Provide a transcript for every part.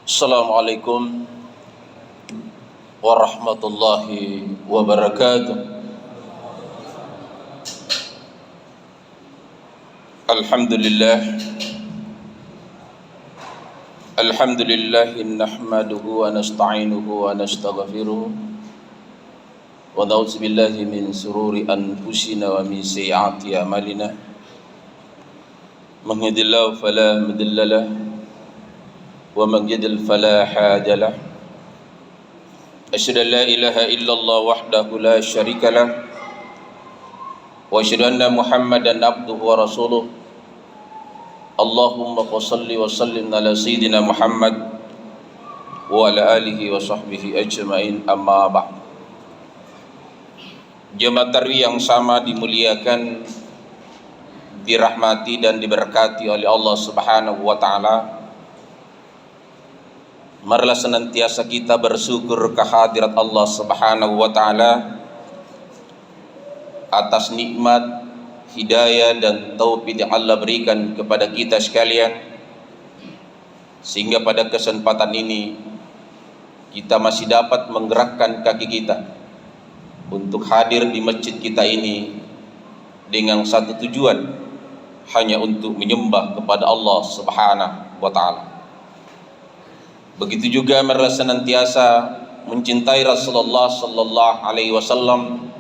Assalamualaikum warahmatullahi wabarakatuh. Alhamdulillah nahmaduhu wa nasta'inuhu wa nastaghfiruh wa na'udzu billahi min sururi anfusina wa min sayyiati a'malina. Man yahdihillahu fala mudilla lahu wa man yudlil fala hadiya lahu. Asyhadu an la ilaha illallah wahdahu la syarika lahu wa asyhadu anna Muhammadan abduhu wa rasuluh. Allahumma shalli wa sallim ala sayyidina Muhammad wa ala alihi wa sahbihi ajma'in, amma ba'd. Jemaah tarawih yang sama dimuliakan, dirahmati dan diberkati oleh Allah Subhanahu wa taala. Marilah senantiasa kita bersyukur kehadirat Allah Subhanahu wa taala atas nikmat, hidayah dan taufik yang Allah berikan kepada kita sekalian, sehingga pada kesempatan ini kita masih dapat menggerakkan kaki kita untuk hadir di masjid kita ini dengan satu tujuan, hanya untuk menyembah kepada Allah Subhanahu wa taala. Begitu juga marilah senantiasa mencintai Rasulullah sallallahu alaihi wasallam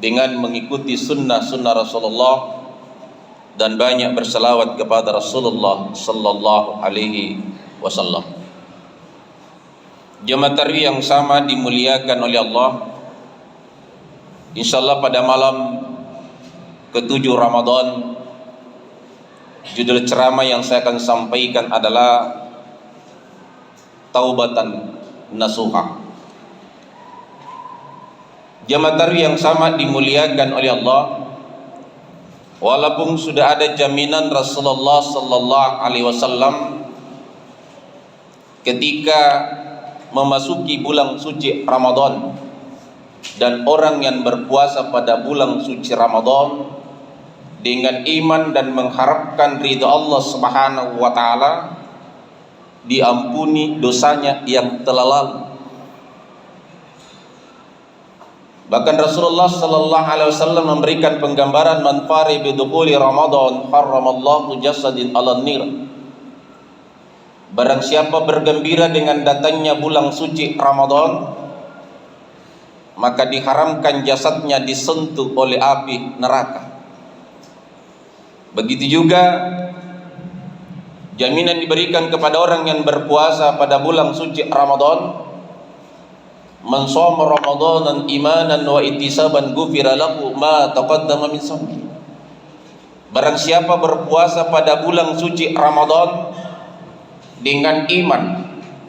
dengan mengikuti sunnah-sunnah Rasulullah dan banyak berselawat kepada Rasulullah sallallahu alaihi wasallam. Jemaah tarawih yang sama dimuliakan oleh Allah. Insyaallah pada malam ke-7 Ramadan, judul ceramah yang saya akan sampaikan adalah taubatan nasuha. Jemaah tarawih yang sama dimuliakan oleh Allah, walaupun sudah ada jaminan Rasulullah sallallahu alaihi wasallam ketika memasuki bulan suci Ramadan, dan orang yang berpuasa pada bulan suci Ramadan dengan iman dan mengharapkan ridha Allah Subhanahu wa taala, diampuni dosanya yang telah lalu. Bahkan Rasulullah sallallahu alaihi wasallam memberikan penggambaran man fari bidukhuli Ramadan haramallahu jasadin 'alan nir. Barang siapa bergembira dengan datangnya bulan suci Ramadan, maka diharamkan jasadnya disentuh oleh api neraka. Begitu juga jaminan diberikan kepada orang yang berpuasa pada bulan suci Ramadan. Man shoma Ramadanan imanan wa ihtisaban ghufira lahu ma taqaddama min dhanbi. Barang siapa berpuasa pada bulan suci Ramadan dengan iman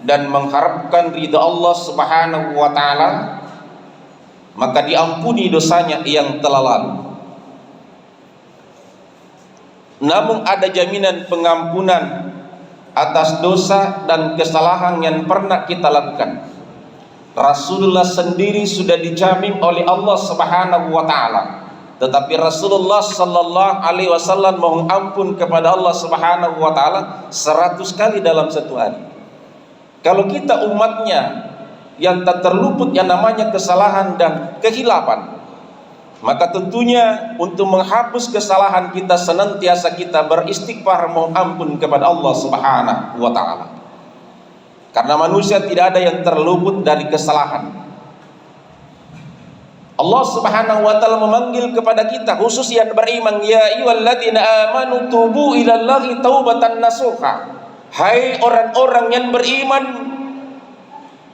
dan mengharapkan ridha Allah Subhanahu wa taala, maka diampuni dosanya yang telah lalu. Namun ada jaminan pengampunan atas dosa dan kesalahan yang pernah kita lakukan. Rasulullah sendiri sudah dijamin oleh Allah Subhanahu wa taala, tetapi Rasulullah sallallahu alaihi wasallam mohon ampun kepada Allah Subhanahu wa taala 100 kali dalam satu hari. Kalau kita umatnya yang tak terluput yang namanya kesalahan dan kehilapan, maka tentunya untuk menghapus kesalahan kita senantiasa kita beristighfar mohon ampun kepada Allah Subhanahu wa taala. Karena manusia tidak ada yang terluput dari kesalahan. Allah Subhanahu wa taala memanggil kepada kita khusus yang beriman, ya ayyuhalladzina amanu tubu ilallahi taubatan nasuha. Hai orang-orang yang beriman,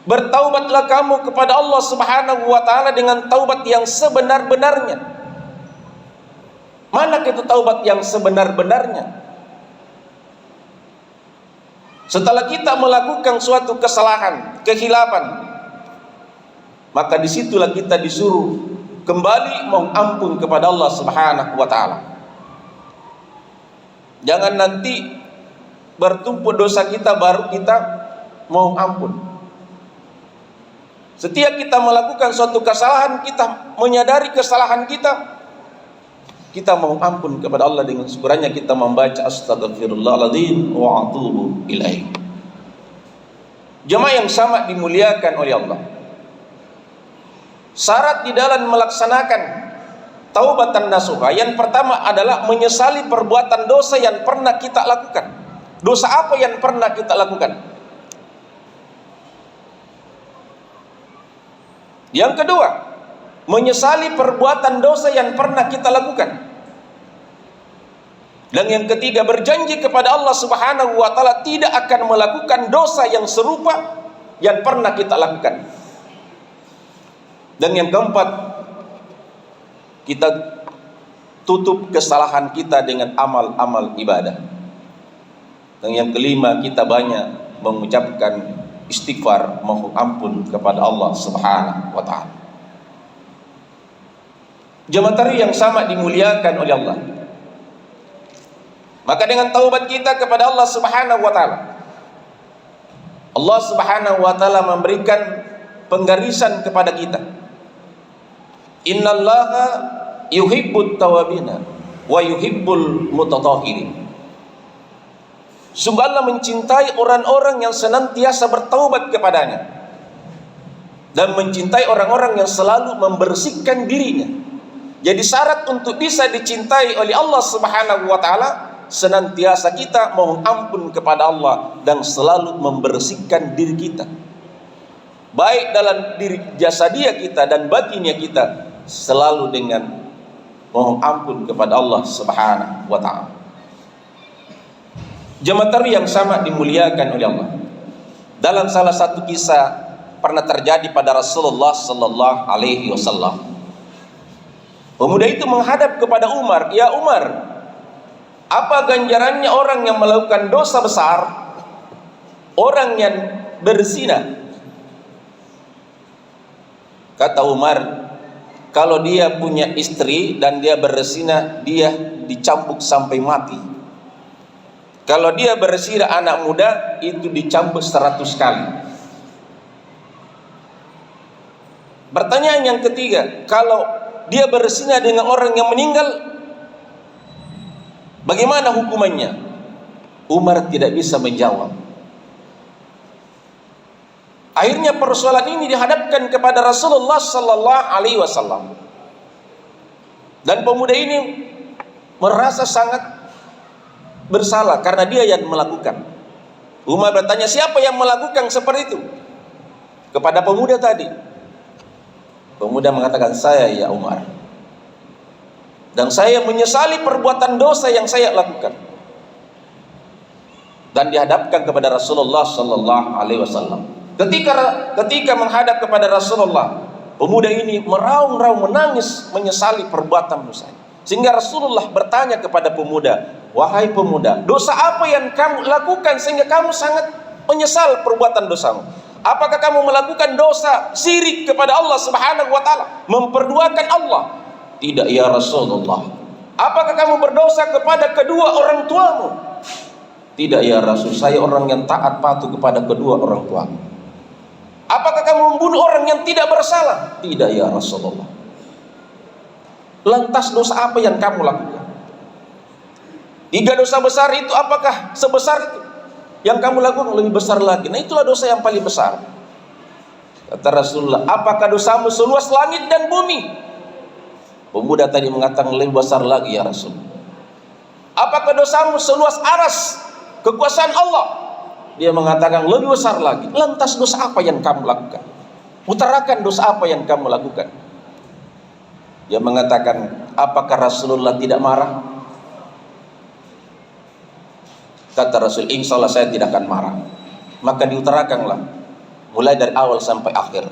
bertaubatlah kamu kepada Allah Subhanahu wa taala dengan taubat yang sebenar-benarnya. Mana itu taubat yang sebenar-benarnya? Setelah kita melakukan suatu kesalahan, kehilapan, maka disitulah kita disuruh kembali mohon ampun kepada Allah Subhanahu wa taala. Jangan nanti bertumpuk dosa kita baru kita mohon ampun. Setiap kita melakukan suatu kesalahan, kita menyadari kesalahan kita mohon ampun kepada Allah. Dengan syukurannya kita membaca astaghfirullahaladzim wa atubu ilaih. Jemaah yang sama dimuliakan oleh Allah, syarat di dalam melaksanakan taubatan nasuha yang pertama adalah menyesali perbuatan dosa yang pernah kita lakukan. Dosa apa yang pernah kita lakukan? Yang kedua, menyesali perbuatan dosa yang pernah kita lakukan. Dan yang ketiga, berjanji kepada Allah Subhanahu wa taala tidak akan melakukan dosa yang serupa yang pernah kita lakukan. Dan yang keempat, kita tutup kesalahan kita dengan amal-amal ibadah. Dan yang kelima, kita banyak mengucapkan istighfar, mohon ampun kepada Allah Subhanahu wa taala. Jemaah yang sama dimuliakan oleh Allah. Maka dengan taubat kita kepada Allah Subhanahu wa taala, Allah Subhanahu wa taala memberikan penggarisan kepada kita. Innallaha yuhibbut tawabina wa yuhibbul mutatahhirin. Sungguh Allah mencintai orang-orang yang senantiasa bertaubat kepadanya dan mencintai orang-orang yang selalu membersihkan dirinya. Jadi syarat untuk bisa dicintai oleh Allah Subhanahu wa taala, senantiasa kita mohon ampun kepada Allah dan selalu membersihkan diri kita, baik dalam diri jasadia kita dan batinnya kita, selalu dengan mohon ampun kepada Allah Subhanahu wa taala. Jemaah yang sama dimuliakan oleh Allah. Dalam salah satu kisah pernah terjadi pada Rasulullah sallallahu alaihi wasallam. Pemuda itu menghadap kepada Umar, "Ya Umar, apa ganjarannya orang yang melakukan dosa besar, orang yang berzina?" Kata Umar, kalau dia punya istri dan dia berzina, dia dicambuk sampai mati. Kalau dia berzina anak muda, itu dicambuk 100 kali. Pertanyaan yang ketiga, kalau dia berzina dengan orang yang meninggal, bagaimana hukumannya? Umar tidak bisa menjawab. Akhirnya persoalan ini dihadapkan kepada Rasulullah sallallahu alaihi wasallam. Dan pemuda ini merasa sangat bersalah karena dia yang melakukan. Umar bertanya, siapa yang melakukan seperti itu? Kepada pemuda tadi. Pemuda mengatakan, saya ya Umar. Dan saya menyesali perbuatan dosa yang saya lakukan. Dan dihadapkan kepada Rasulullah sallallahu alaihi wasallam. Ketika menghadap kepada Rasulullah, pemuda ini meraung-raung menangis menyesali perbuatan dosa. Sehingga Rasulullah bertanya kepada pemuda, wahai pemuda, dosa apa yang kamu lakukan sehingga kamu sangat menyesal perbuatan dosamu? Apakah kamu melakukan dosa syirik kepada Allah Subhanahu wa taala, memperduakan Allah? Tidak ya Rasulullah. Apakah kamu berdosa kepada kedua orang tuamu? Tidak ya Rasul, saya orang yang taat patuh kepada kedua orang tuamu. Apakah kamu membunuh orang yang tidak bersalah? Tidak ya Rasulullah. Lantas dosa apa yang kamu lakukan? 3 dosa besar itu apakah sebesar itu? Yang kamu lakukan lebih besar lagi. Nah itulah dosa yang paling besar. Kata Rasulullah, apakah dosamu seluas langit dan bumi? Pemuda tadi mengatakan lebih besar lagi ya Rasul. Apakah dosamu seluas aras kekuasaan Allah? Dia mengatakan lebih besar lagi. Lantas dosa apa yang kamu lakukan? Utarakan dosa apa yang kamu lakukan. Dia mengatakan, apakah Rasulullah tidak marah? Kata Rasul, insya Allah saya tidak akan marah. Maka diutarakanlah mulai dari awal sampai akhir.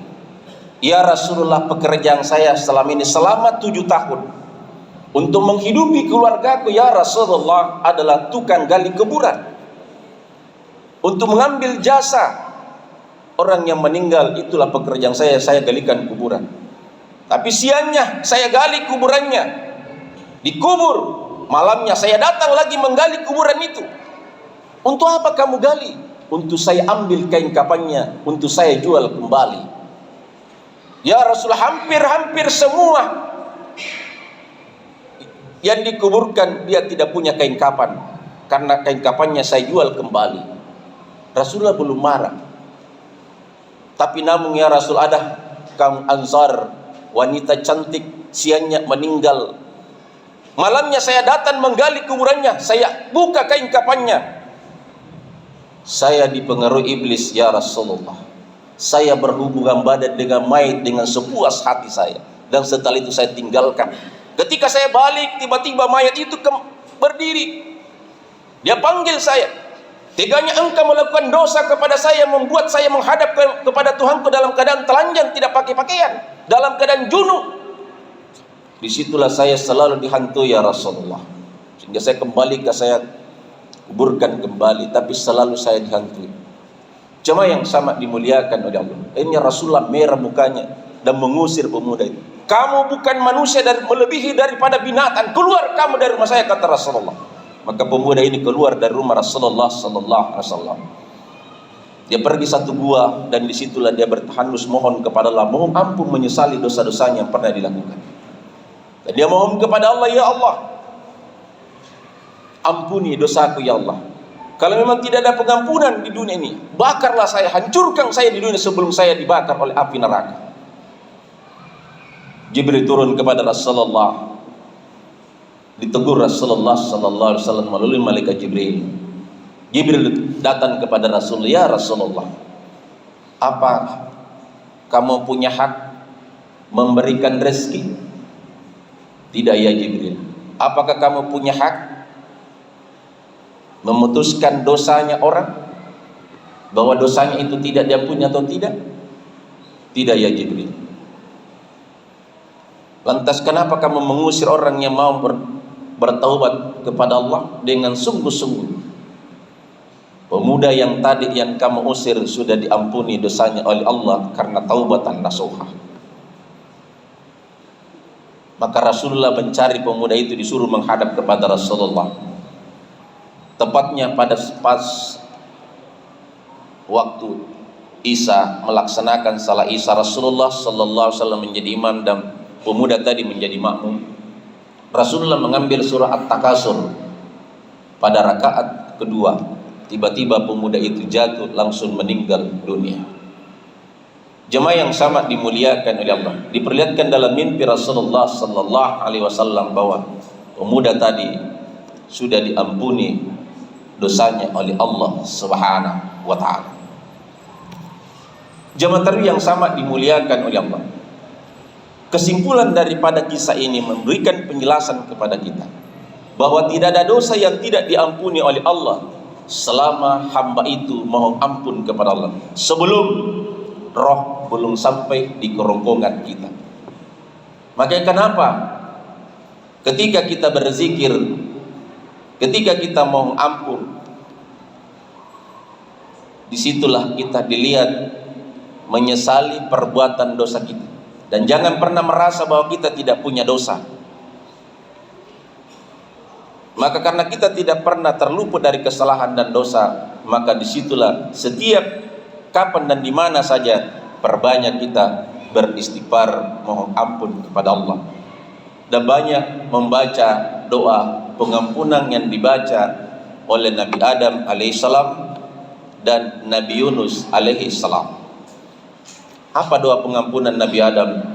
Ya Rasulullah, pekerjaan saya selama ini selama 7 tahun untuk menghidupi keluargaku ya Rasulullah adalah tukang gali kuburan. Untuk mengambil jasa orang yang meninggal, itulah pekerjaan saya galikan kuburan. Tapi siangnya saya gali kuburannya, dikubur. Malamnya saya datang lagi menggali kuburan itu. Untuk apa kamu gali? Untuk saya ambil kain kafannya, untuk saya jual kembali. Ya Rasul, hampir semua yang dikuburkan dia tidak punya kain kafan, karena kain kafannya saya jual kembali. Rasulullah belum marah. Tapi namun ya Rasul, ada kaum Ansar, wanita cantik, siangnya meninggal. Malamnya saya datang menggali kuburannya, saya buka kain kafannya. Saya dipengaruhi iblis ya Rasulullah. Saya berhubungan badan dengan mayat dengan sepuas hati saya. Dan setelah itu saya tinggalkan. Ketika saya balik, tiba-tiba mayat itu berdiri. Dia panggil saya. Teganya engkau melakukan dosa kepada saya, membuat saya menghadap kepada Tuhanku dalam keadaan telanjang, tidak pakai pakaian, dalam keadaan junub. Disitulah saya selalu dihantui ya Rasulullah. Sehingga saya kembali saya kuburkan kembali, tapi selalu saya dihantui. Jemaah yang sama dimuliakan oleh Allah. Ini Rasulullah merah mukanya dan mengusir pemuda itu. Kamu bukan manusia dan melebihi daripada binatang. Keluar kamu dari rumah saya, kata Rasulullah. Maka pemuda ini keluar dari rumah Rasulullah sallallahu alaihi wasallam. Dia pergi satu gua dan disitulah dia bertahanus mohon kepada Allah, mohon ampun, menyesali dosa-dosanya yang pernah dilakukan. Dan dia mohon kepada Allah, ya Allah, ampuni dosaku ya Allah. Kalau memang tidak ada pengampunan di dunia ini, bakarlah saya, hancurkan saya di dunia sebelum saya dibakar oleh api neraka. Jibril turun kepada Rasulullah. Ditegur Rasulullah sallallahu alaihi wasallam melalui malaikat Jibril. Jibril datang kepada Rasul, ya Rasulullah, apa kamu punya hak memberikan rezeki? Tidak ya Jibril. Apakah kamu punya hak memutuskan dosanya orang, bahwa dosanya itu tidak diampuni atau tidak? Tidak ya Jibril. Lantas kenapa kamu mengusir orang yang mau bertaubat kepada Allah dengan sungguh-sungguh? Pemuda yang tadi yang kamu usir sudah diampuni dosanya oleh Allah karena taubatan nasuha. Maka Rasulullah mencari pemuda itu, disuruh menghadap kepada Rasulullah. Tepatnya pada pas waktu Isa melaksanakan salat Isa, Rasulullah sallallahu alaihi wasallam menjadi imam dan pemuda tadi menjadi makmum. Rasulullah mengambil surah At-Takasur pada rakaat kedua. Tiba-tiba pemuda itu jatuh langsung meninggal dunia. Jemaah yang sama dimuliakan oleh Allah, diperlihatkan dalam mimpi Rasulullah sallallahu alaihi wasallam bahwa pemuda tadi sudah diampuni dosanya oleh Allah Subhanahu wa taala. Jemaah yang sama dimuliakan oleh Allah. Kesimpulan daripada kisah ini memberikan penjelasan kepada kita bahwa tidak ada dosa yang tidak diampuni oleh Allah selama hamba itu mohon ampun kepada Allah sebelum roh belum sampai di kerongkongan kita. Makanya kenapa ketika kita berzikir, ketika kita mohon ampun, disitulah kita dilihat menyesali perbuatan dosa kita. Dan jangan pernah merasa bahwa kita tidak punya dosa. Maka karena kita tidak pernah terluput dari kesalahan dan dosa, maka disitulah setiap kapan dan di mana saja perbanyak kita beristighfar, mohon ampun kepada Allah. Dan banyak membaca doa pengampunan yang dibaca oleh Nabi Adam alaihissalam dan Nabi Yunus alaihissalam. Apa doa pengampunan Nabi Adam?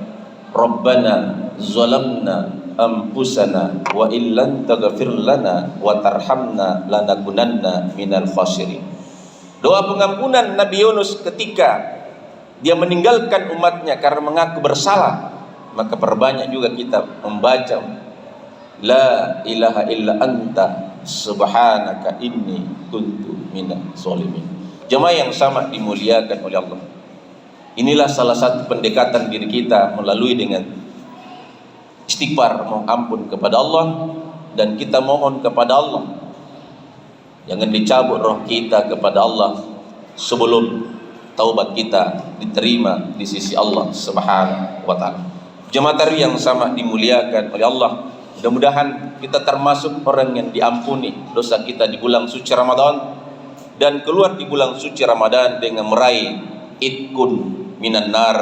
Rabbana zalamna anfusana wa illan taghfir lana wa tarhamna lanakunanna minal khasirin. Doa pengampunan Nabi Yunus ketika dia meninggalkan umatnya karena mengaku bersalah. Maka perbanyak juga kita membaca la ilaha illa anta subhanaka inni kuntu minaz zalimin. Jemaah yang sama dimuliakan oleh Allah. Inilah salah satu pendekatan diri kita melalui dengan istighfar, mohon ampun kepada Allah, dan kita mohon kepada Allah jangan dicabut roh kita kepada Allah sebelum taubat kita diterima di sisi Allah Subhanahu wa taala. Jemaah yang sama dimuliakan oleh Allah, mudah-mudahan kita termasuk orang yang diampuni dosa kita di bulan suci Ramadan dan keluar di bulan suci Ramadan dengan meraih itkun minan nar,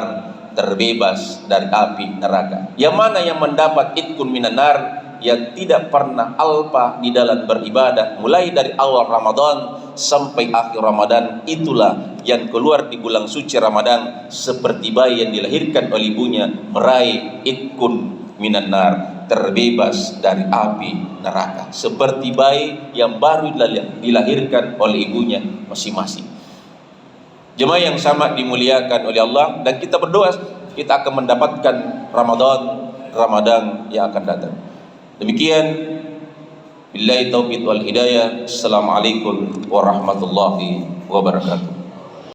terbebas dari api neraka. Yang mana yang mendapat itkun minan nar? yang tidak pernah alpa di dalam beribadah mulai dari awal Ramadan sampai akhir Ramadan, itulah yang keluar di bulan suci Ramadan seperti bayi yang dilahirkan oleh ibunya meraih itkun minan nar, terbebas dari api neraka, seperti bayi yang baru dilahirkan oleh ibunya masing-masing. Jemaah yang sama dimuliakan oleh Allah, dan kita berdoa kita akan mendapatkan Ramadan yang akan datang. Demikian, billahi taufiq wal hidayah. Assalamualaikum warahmatullahi wabarakatuh.